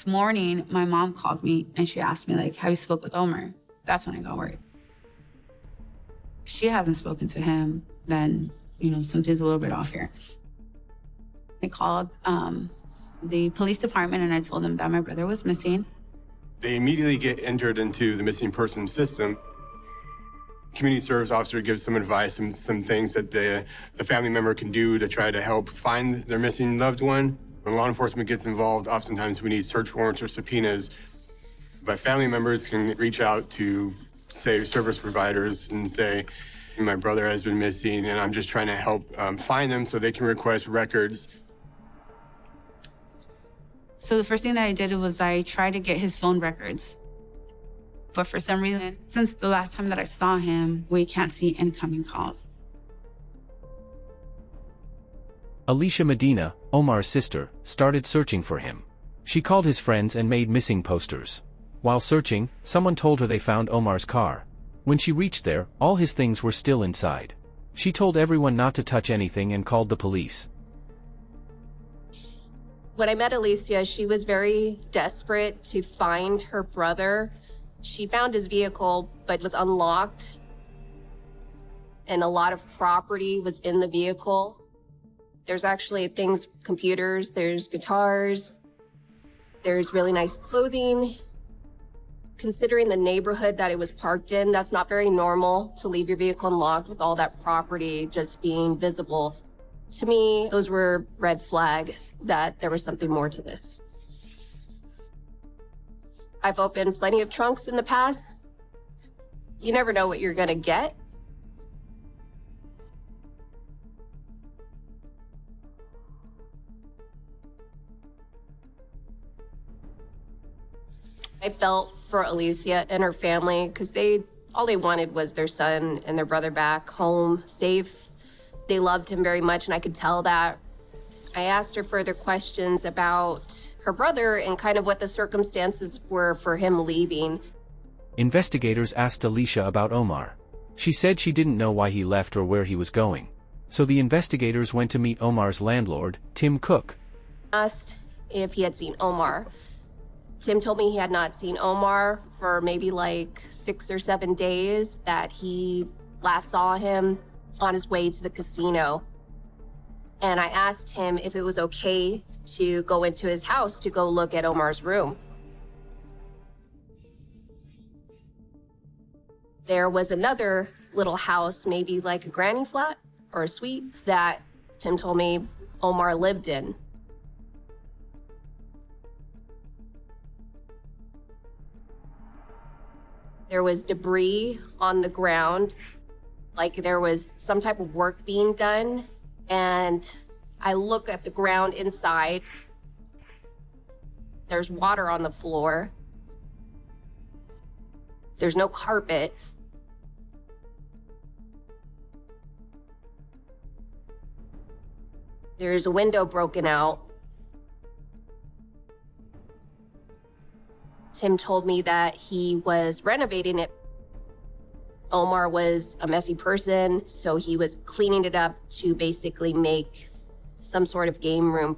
next morning, my mom called me and she asked me, like, have you spoke with Omar? That's when I got worried. She hasn't spoken to him, then, something's a little bit off here. I called the police department and I told them that my brother was missing. They immediately get entered into the missing person system. Community service officer gives some advice and some things that the family member can do to try to help find their missing loved one. When law enforcement gets involved, oftentimes we need search warrants or subpoenas. But family members can reach out to, say, service providers and say, my brother has been missing and I'm just trying to help find them so they can request records. So the first thing that I did was I tried to get his phone records. But for some reason, since the last time that I saw him, we can't see incoming calls. Alicia Medina, Omar's sister, started searching for him. She called his friends and made missing posters. While searching, someone told her they found Omar's car. When she reached there, all his things were still inside. She told everyone not to touch anything and called the police. When I met Alicia, she was very desperate to find her brother. She found his vehicle, but it was unlocked. And a lot of property was in the vehicle. There's actually things, computers, there's guitars, there's really nice clothing. Considering the neighborhood that it was parked in, that's not very normal to leave your vehicle unlocked with all that property just being visible. To me, those were red flags that there was something more to this. I've opened plenty of trunks in the past. You never know what you're gonna get. I felt for Alicia and her family because all they wanted was their son and their brother back home, safe. They loved him very much, and I could tell that. I asked her further questions about her brother and kind of what the circumstances were for him leaving. Investigators asked Alicia about Omar. She said she didn't know why he left or where he was going. So the investigators went to meet Omar's landlord, Tim Cook. Asked if he had seen Omar. Tim told me he had not seen Omar for maybe like 6 or 7 days, that he last saw him on his way to the casino. And I asked him if it was okay to go into his house to go look at Omar's room. There was another little house, maybe like a granny flat or a suite, that Tim told me Omar lived in. There was debris on the ground, like there was some type of work being done. And I look at the ground inside. There's water on the floor. There's no carpet. There's a window broken out. Tim told me that he was renovating it. Omar was a messy person, so he was cleaning it up to basically make some sort of game room.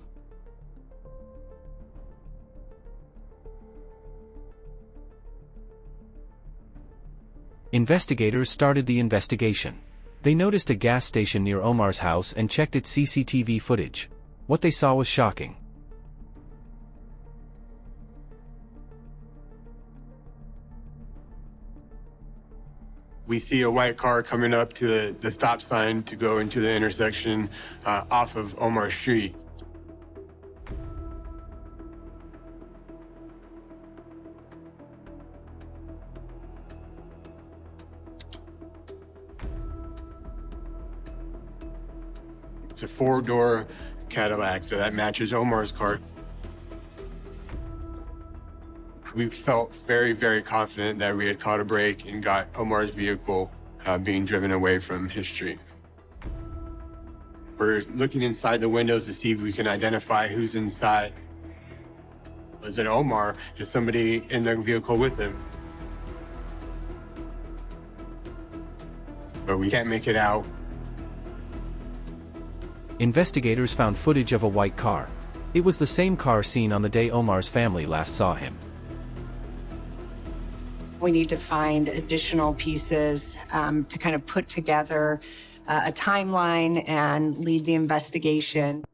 Investigators started the investigation. They noticed a gas station near Omar's house and checked its CCTV footage. What they saw was shocking. We see a white car coming up to the stop sign to go into the intersection off of Omar Street. It's a 4-door Cadillac, so that matches Omar's car. We felt very, very confident that we had caught a break and got Omar's vehicle being driven away from his street. We're looking inside the windows to see if we can identify who's inside. Is it Omar? Is somebody in the vehicle with him? But we can't make it out. Investigators found footage of a white car. It was the same car seen on the day Omar's family last saw him. We need to find additional pieces to kind of put together a timeline and lead the investigation.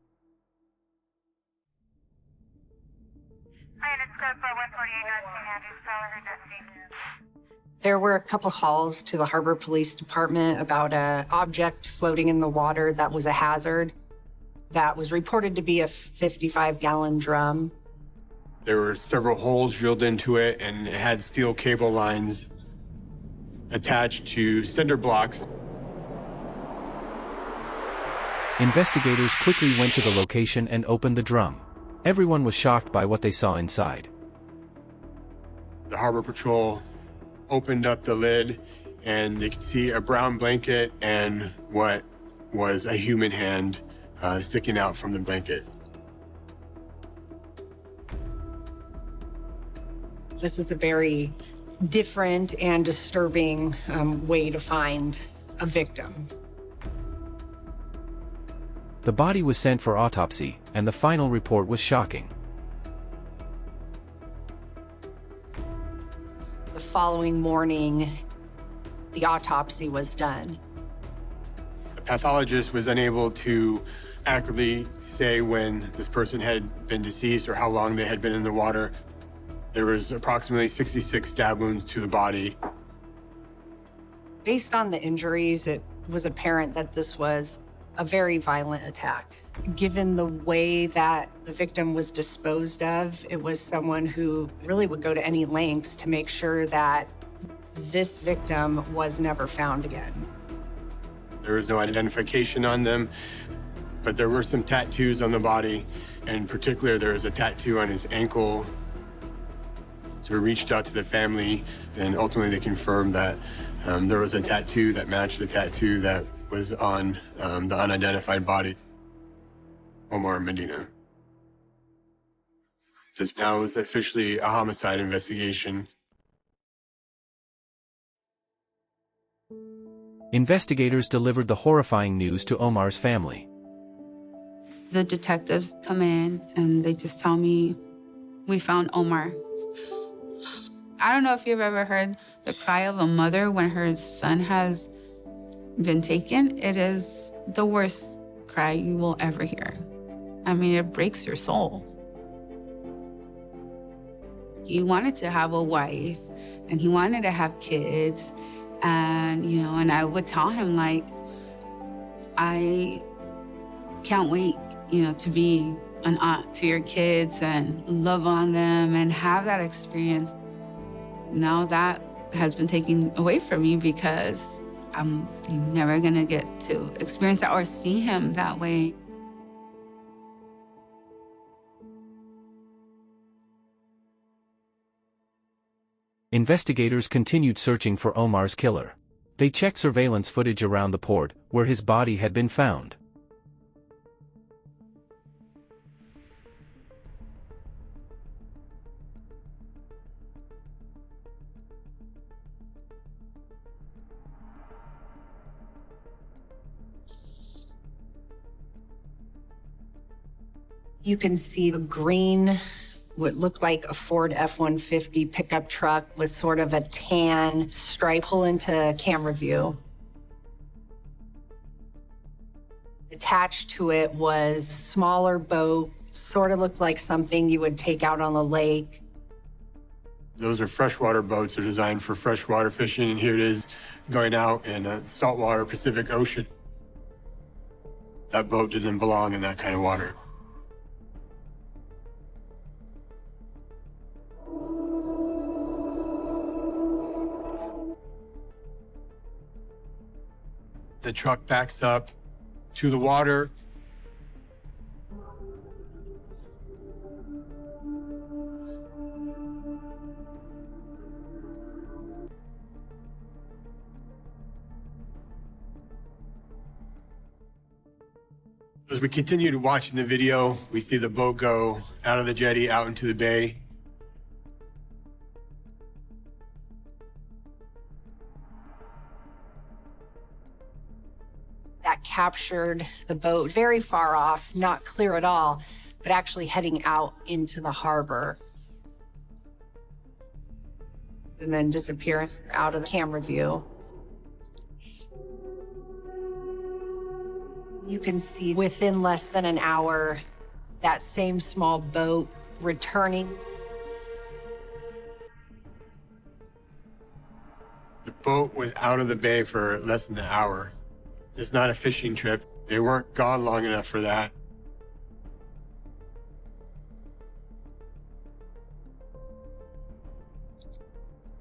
There were a couple calls to the Harbor Police Department about an object floating in the water that was a hazard. That was reported to be a 55-gallon drum. There were several holes drilled into it, and it had steel cable lines attached to cinder blocks. Investigators quickly went to the location and opened the drum. Everyone was shocked by what they saw inside. The Harbor Patrol opened up the lid, and they could see a brown blanket and what was a human hand sticking out from the blanket. This is a very different and disturbing way to find a victim. The body was sent for autopsy, and the final report was shocking. The following morning, the autopsy was done. The pathologist was unable to accurately say when this person had been deceased or how long they had been in the water. There was approximately 66 stab wounds to the body. Based on the injuries, it was apparent that this was a very violent attack. Given the way that the victim was disposed of, it was someone who really would go to any lengths to make sure that this victim was never found again. There was no identification on them, but there were some tattoos on the body. In particular, there was a tattoo on his ankle. So we reached out to the family, and ultimately they confirmed that there was a tattoo that matched the tattoo that was on the unidentified body, Omar Medina. This now is officially a homicide investigation. Investigators delivered the horrifying news to Omar's family. The detectives come in and they just tell me, we found Omar. I don't know if you've ever heard the cry of a mother when her son has been taken. It is the worst cry you will ever hear. I mean, it breaks your soul. He wanted to have a wife and he wanted to have kids. And, you know, and I would tell him, like, I can't wait, you know, to be an aunt to your kids and love on them and have that experience. Now that has been taken away from me because I'm never gonna get to experience that or see him that way. Investigators continued searching for Omar's killer. They checked surveillance footage around the port, where his body had been found. You can see the green, what looked like a Ford F-150 pickup truck with sort of a tan stripe. Pull into camera view. Attached to it was a smaller boat, sort of looked like something you would take out on the lake. Those are freshwater boats. They're designed for freshwater fishing, and here it is going out in a saltwater Pacific Ocean. That boat didn't belong in that kind of water. The truck backs up to the water. As we continue to watch the video, we see the boat go out of the jetty, out into the bay. That captured the boat very far off, not clear at all, but actually heading out into the harbor. And then disappearance out of the camera view. You can see within less than an hour, that same small boat returning. The boat was out of the bay for less than an hour. It's not a fishing trip. They weren't gone long enough for that.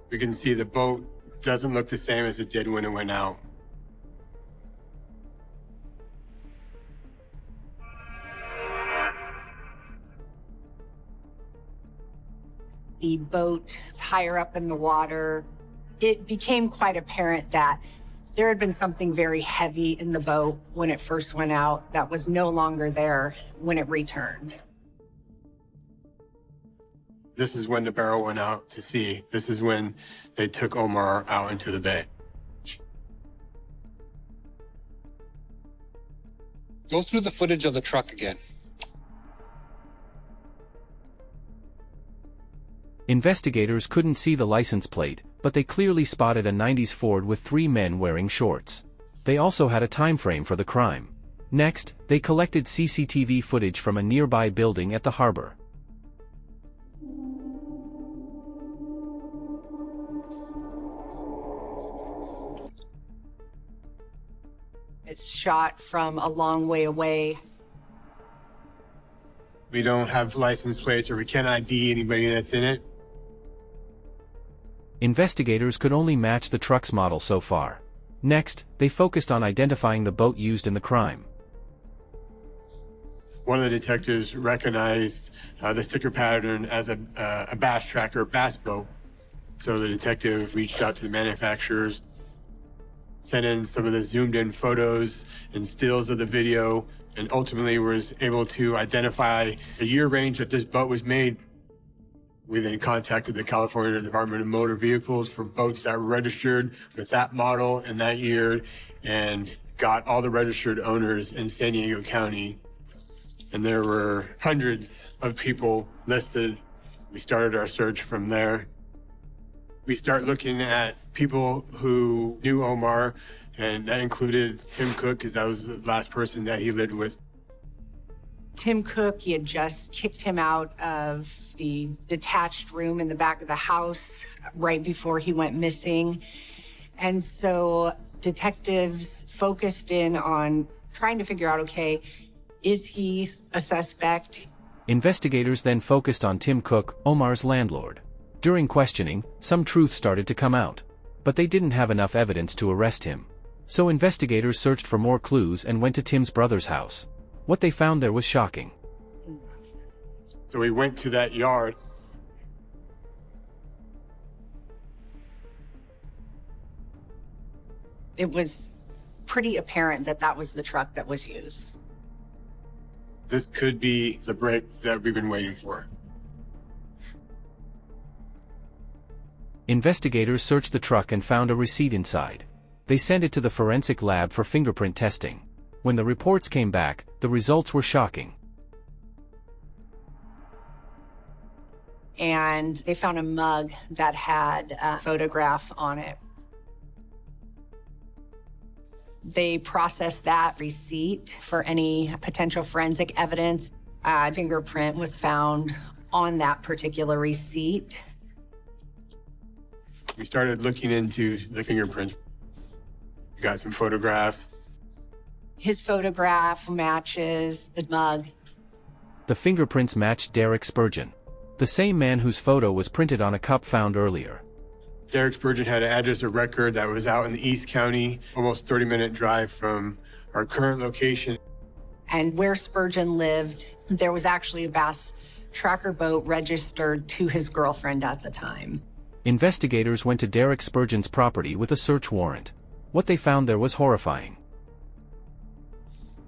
We can see the boat doesn't look the same as it did when it went out. The boat is higher up in the water. It became quite apparent that there had been something very heavy in the boat when it first went out that was no longer there when it returned. This is when the barrel went out to sea. This is when they took Omar out into the bay. Go through the footage of the truck again. Investigators couldn't see the license plate, but they clearly spotted a 90s Ford with 3 men wearing shorts. They also had a time frame for the crime. Next, they collected CCTV footage from a nearby building at the harbor. It's shot from a long way away. We don't have license plates or we can't ID anybody that's in it. Investigators could only match the truck's model so far. Next, they focused on identifying the boat used in the crime. One of the detectives recognized the sticker pattern as a bass tracker bass boat. So the detective reached out to the manufacturers, sent in some of the zoomed in photos and stills of the video, and ultimately was able to identify the year range that this boat was made. We then contacted the California Department of Motor Vehicles for boats that were registered with that model and that year, and got all the registered owners in San Diego County. And there were hundreds of people listed. We started our search from there. We start looking at people who knew Omar, and that included Tim Cook, because that was the last person that he lived with. Tim Cook, he had just kicked him out of the detached room in the back of the house right before he went missing. And so detectives focused in on trying to figure out, okay, is he a suspect? Investigators then focused on Tim Cook, Omar's landlord. During questioning, some truth started to come out. But they didn't have enough evidence to arrest him. So investigators searched for more clues and went to Tim's brother's house. What they found there was shocking. So we went to that yard. It was pretty apparent that that was the truck that was used. This could be the break that we've been waiting for. Investigators searched the truck and found a receipt inside. They sent it to the forensic lab for fingerprint testing. When the reports came back, the results were shocking. And they found a mug that had a photograph on it. They processed that receipt for any potential forensic evidence. A fingerprint was found on that particular receipt. We started looking into the fingerprints. We got some photographs. His photograph matches the mug. The fingerprints matched Derek Spurgeon, the same man whose photo was printed on a cup found earlier. Derek Spurgeon had an address of record that was out in the East County, almost 30-minute drive from our current location. And where Spurgeon lived, there was actually a bass tracker boat registered to his girlfriend at the time. Investigators went to Derek Spurgeon's property with a search warrant. What they found there was horrifying.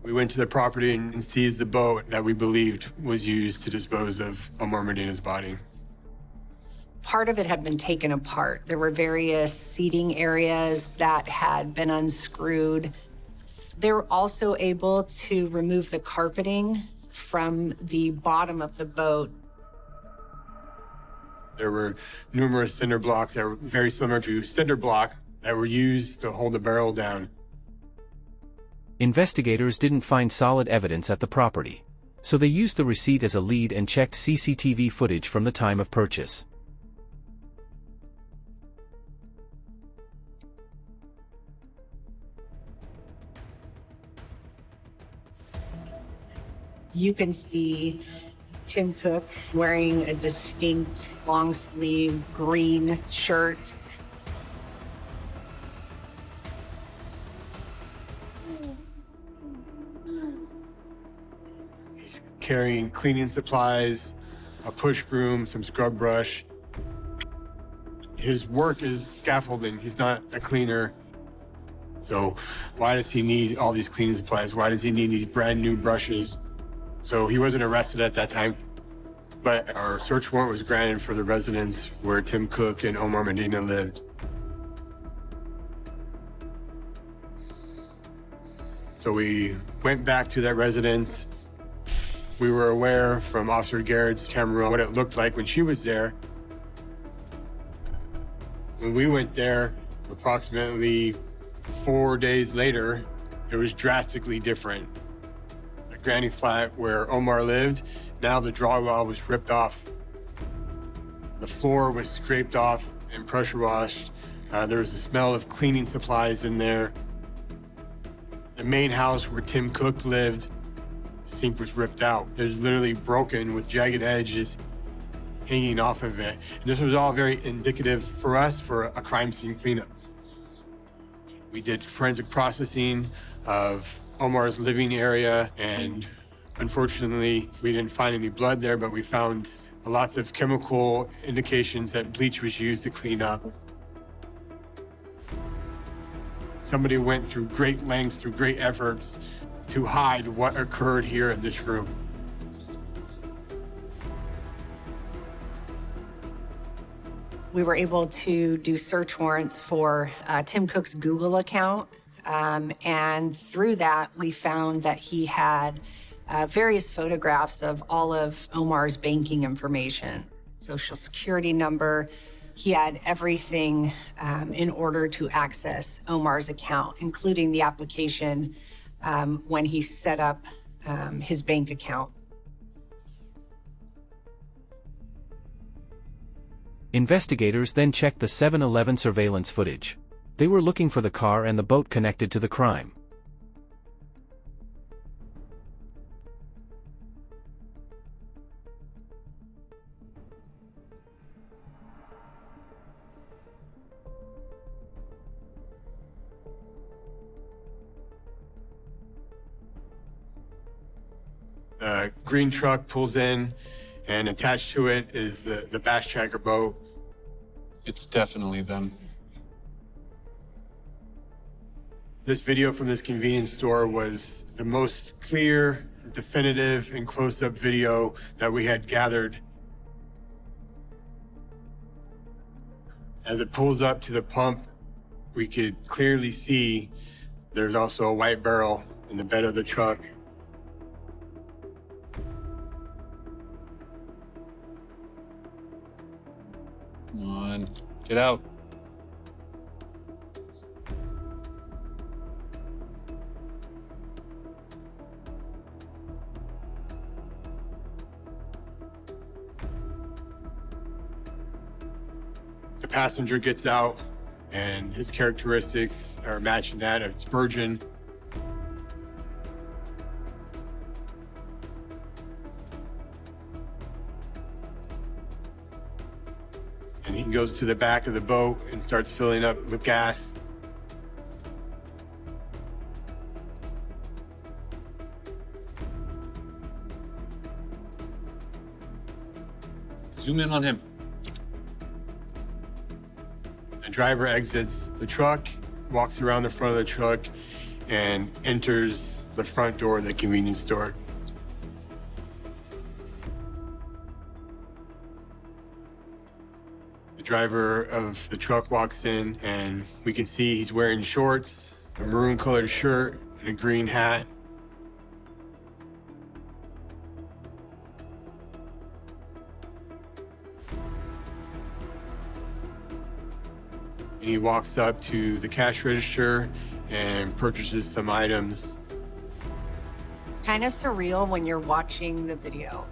We went to the property and seized the boat that we believed was used to dispose of Omar Medina's body. Part of it had been taken apart. There were various seating areas that had been unscrewed. They were also able to remove the carpeting from the bottom of the boat. There were numerous cinder blocks that were very similar to cinder block that were used to hold the barrel down. Investigators didn't find solid evidence at the property, so they used the receipt as a lead and checked CCTV footage from the time of purchase. You can see Tim Cook wearing a distinct long sleeve green shirt. He's carrying cleaning supplies, a push broom, some scrub brush. His work is scaffolding. He's not a cleaner. So why does he need all these cleaning supplies? Why does he need these brand new brushes? So he wasn't arrested at that time, but our search warrant was granted for the residence where Tim Cook and Omar Medina lived. So we went back to that residence. We were aware from Officer Garrett's camera what it looked like when she was there. When we went there, approximately 4 days later, it was drastically different. The granny flat where Omar lived, now the drywall was ripped off. The floor was scraped off and pressure washed. There was a smell of cleaning supplies in there. The main house where Tim Cook lived, the sink was ripped out. It was literally broken with jagged edges hanging off of it. And this was all very indicative for us for a crime scene cleanup. We did forensic processing of Omar's living area, and unfortunately, we didn't find any blood there, but we found lots of chemical indications that bleach was used to clean up. Somebody went through great lengths, through great efforts to hide what occurred here in this room. We were able to do search warrants for Tim Cook's Google account. And through that, we found that he had various photographs of all of Omar's banking information, social security number. He had everything in order to access Omar's account, including the application when he set up his bank account. Investigators then checked the 7-Eleven surveillance footage. They were looking for the car and the boat connected to the crime. The green truck pulls in, and attached to it is the bass tracker boat. It's definitely them. This video from this convenience store was the most clear, definitive, and close-up video that we had gathered. As it pulls up to the pump, we could clearly see there's also a white barrel in the bed of the truck. Come on, get out. The passenger gets out, and his characteristics are matching that of Spurgeon. And he goes to the back of the boat and starts filling up with gas. Zoom in on him. The driver exits the truck, walks around the front of the truck, and enters the front door of the convenience store. The driver of the truck walks in, and we can see he's wearing shorts, a maroon colored shirt, and a green hat. And he walks up to the cash register and purchases some items. Kind of surreal when you're watching the video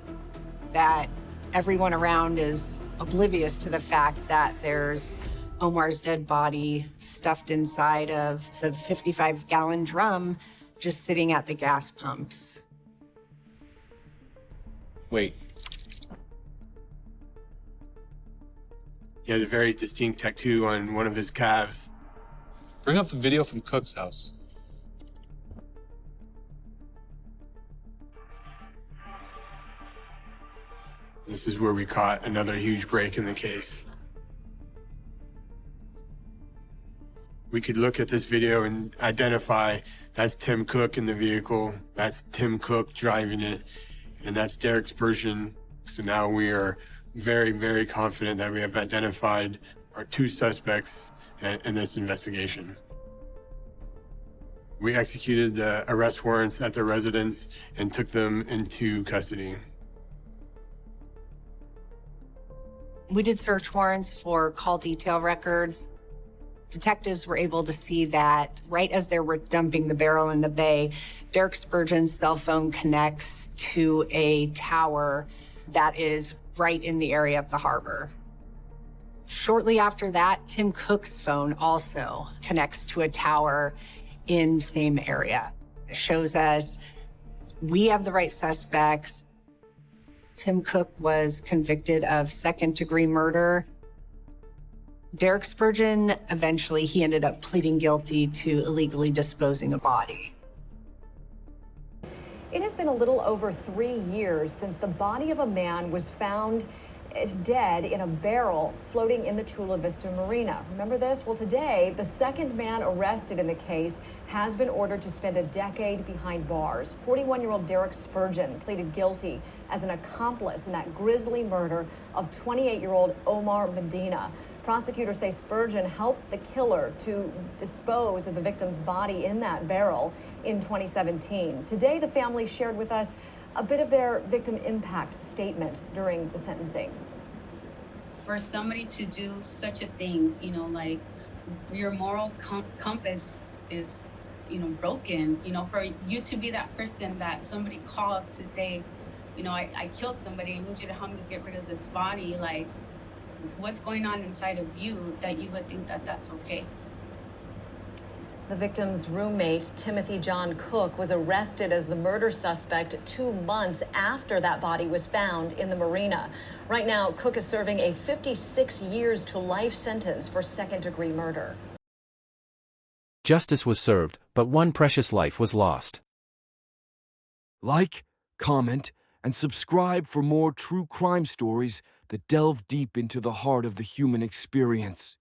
that everyone around is oblivious to the fact that there's Omar's dead body stuffed inside of the 55-gallon drum just sitting at the gas pumps. Wait, He has a very distinct tattoo on one of his calves. bring up the video from Cook's house. This is where we caught another huge break in the case. We could look at this video and identify that's Tim Cook in the vehicle, that's Tim Cook driving it, and that's Derek Spurgeon. So now we are very, very confident that we have identified our two suspects in this investigation. We executed the arrest warrants at their residence and took them into custody. We did search warrants for call detail records. Detectives were able to see that right as they were dumping the barrel in the bay, Derek Spurgeon's cell phone connects to a tower that is right in the area of the harbor. Shortly after that, Tim Cook's phone also connects to a tower in the same area. It shows us we have the right suspects. Tim Cook was convicted of second-degree murder. Derek Spurgeon, eventually, he ended up pleading guilty to illegally disposing a body. It has been a little over 3 years since the body of a man was found dead in a barrel floating in the Chula Vista Marina. Remember this? Well, today, the second man arrested in the case has been ordered to spend a decade behind bars. 41-year-old Derek Spurgeon pleaded guilty as an accomplice in that grisly murder of 28-year-old Omar Medina. Prosecutors say Spurgeon helped the killer to dispose of the victim's body in that barrel in 2017. Today, the family shared with us a bit of their victim impact statement during the sentencing. For somebody to do such a thing, like your moral compass is, broken. For you to be that person that somebody calls to say, I killed somebody, I need you to help me get rid of this body. Like, what's going on inside of you that you would think that that's okay? The victim's roommate, Timothy John Cook, was arrested as the murder suspect 2 months after that body was found in the marina. Right now, Cook is serving a 56 years to life sentence for second-degree murder. Justice was served, but one precious life was lost. Like, comment, and subscribe for more true crime stories that delve deep into the heart of the human experience.